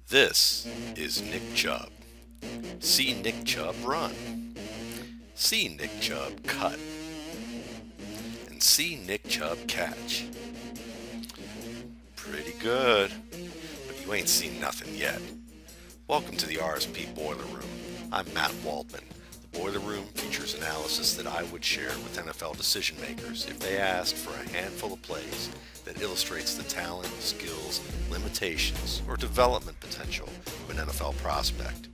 This is Nick Chubb. See Nick Chubb run. See Nick Chubb cut. And see Nick Chubb catch. Pretty good, but you ain't seen nothing yet. Welcome to the RSP Boiler Room. I'm Matt Waldman. The Boiler Room features analysis that I would share with NFL decision makers if they asked for a handful of plays that illustrates the talent, skills, limitations, or development potential of an NFL prospect.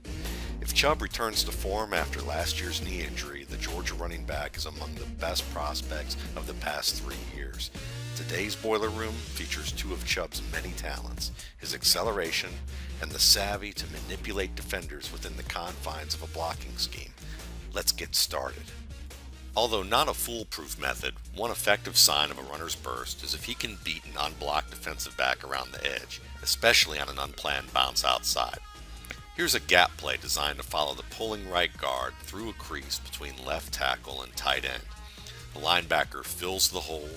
If Chubb returns to form after last year's knee injury, the Georgia running back is among the best prospects of the past 3 years. Today's Boiler Room features two of Chubb's many talents, his acceleration and the savvy to manipulate defenders within the confines of a blocking scheme. Let's get started. Although not a foolproof method, one effective sign of a runner's burst is if he can beat an unblocked defensive back around the edge, especially on an unplanned bounce outside. Here's a gap play designed to follow the pulling right guard through a crease between left tackle and tight end. The linebacker fills the hole,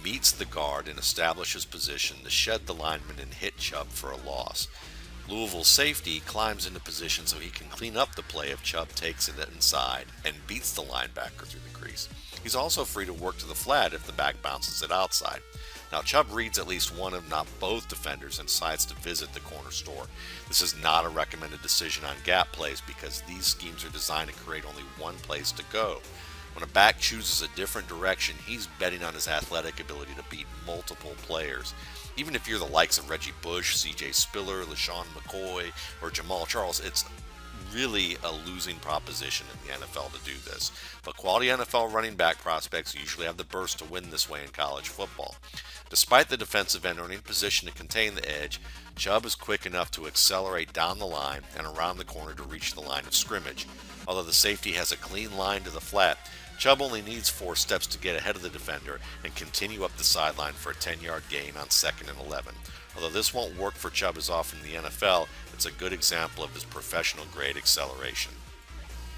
meets the guard, and establishes position to shed the lineman and hit Chubb for a loss. Louisville's safety climbs into position so he can clean up the play if Chubb takes it inside and beats the linebacker through the crease. He's also free to work to the flat if the back bounces it outside. Now, Chubb reads at least one if not both defenders and decides to visit the corner store. This is not a recommended decision on gap plays because these schemes are designed to create only one place to go. When a back chooses a different direction, he's betting on his athletic ability to beat multiple players. Even if you're the likes of Reggie Bush, C.J. Spiller, LaShawn McCoy, or Jamal Charles, it's really a losing proposition in the NFL to do this. But quality NFL running back prospects usually have the burst to win this way in college football. Despite the defensive end earning position to contain the edge, Chubb is quick enough to accelerate down the line and around the corner to reach the line of scrimmage. Although the safety has a clean line to the flat, Chubb only needs 4 steps to get ahead of the defender and continue up the sideline for a 10-yard gain on 2nd and 11. Although this won't work for Chubb as often in the NFL, it's a good example of his professional-grade acceleration.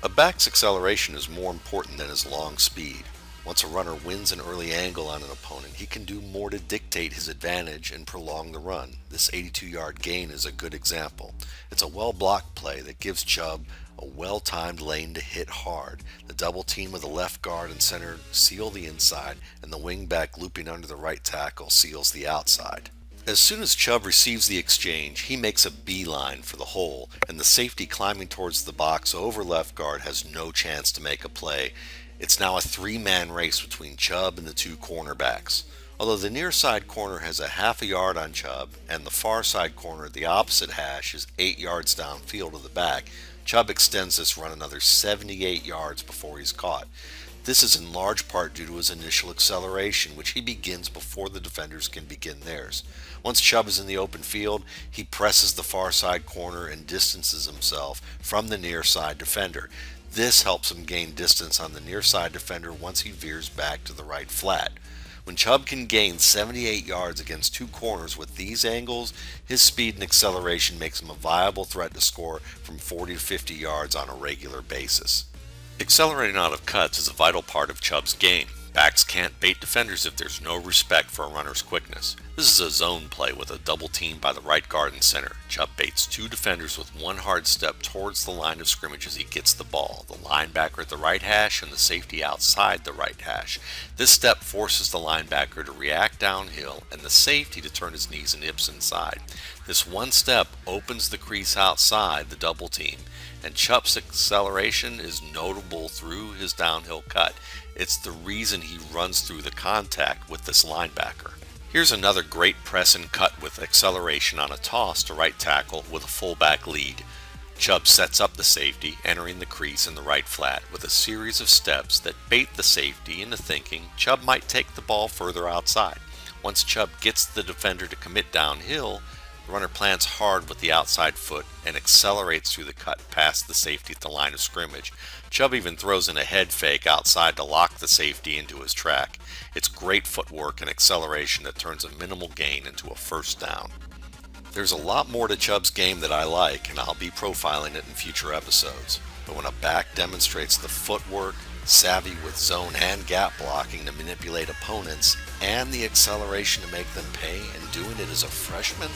A back's acceleration is more important than his long speed. Once a runner wins an early angle on an opponent, he can do more to dictate his advantage and prolong the run. This 82-yard gain is a good example. It's a well-blocked play that gives Chubb a well-timed lane to hit hard. The double team of the left guard and center seal the inside, and the wingback looping under the right tackle seals the outside. As soon as Chubb receives the exchange, he makes a beeline for the hole, and the safety climbing towards the box over left guard has no chance to make a play. It's now a 3-man race between Chubb and the 2 cornerbacks. Although the near side corner has a half a yard on Chubb, and the far side corner at the opposite hash is 8 yards downfield of the back, Chubb extends this run another 78 yards before he's caught. This is in large part due to his initial acceleration, which he begins before the defenders can begin theirs. Once Chubb is in the open field, he presses the far side corner and distances himself from the near side defender. This helps him gain distance on the near side defender once he veers back to the right flat. When Chubb can gain 78 yards against 2 corners with these angles, his speed and acceleration makes him a viable threat to score from 40 to 50 yards on a regular basis. Accelerating out of cuts is a vital part of Chubb's game. Backs can't bait defenders if there's no respect for a runner's quickness. This is a zone play with a double team by the right guard and center. Chubb baits 2 defenders with 1 hard step towards the line of scrimmage as he gets the ball, the linebacker at the right hash and the safety outside the right hash. This step forces the linebacker to react downhill and the safety to turn his knees and hips inside. This one step opens the crease outside the double team, and Chubb's acceleration is notable through his downhill cut. It's the reason he runs through the contact with this linebacker. Here's another great press and cut with acceleration on a toss to right tackle with a fullback lead. Chubb sets up the safety, entering the crease in the right flat with a series of steps that bait the safety into thinking Chubb might take the ball further outside. Once Chubb gets the defender to commit downhill, the runner plants hard with the outside foot and accelerates through the cut past the safety at the line of scrimmage. Chubb even throws in a head fake outside to lock the safety into his track. It's great footwork and acceleration that turns a minimal gain into a first down. There's a lot more to Chubb's game that I like, and I'll be profiling it in future episodes. But when a back demonstrates the footwork, savvy with zone and gap blocking to manipulate opponents, and the acceleration to make them pay, and doing it as a freshman,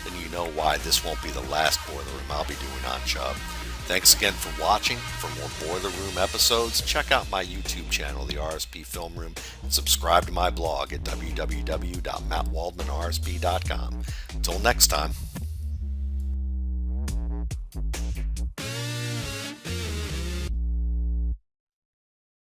then you you know why this won't be the last Boiler Room I'll be doing on Chubb. Thanks again for watching. For more Boiler Room episodes, check out my YouTube channel, the RSP Film Room, and subscribe to my blog at www.mattwaldmanrsp.com. Until next time.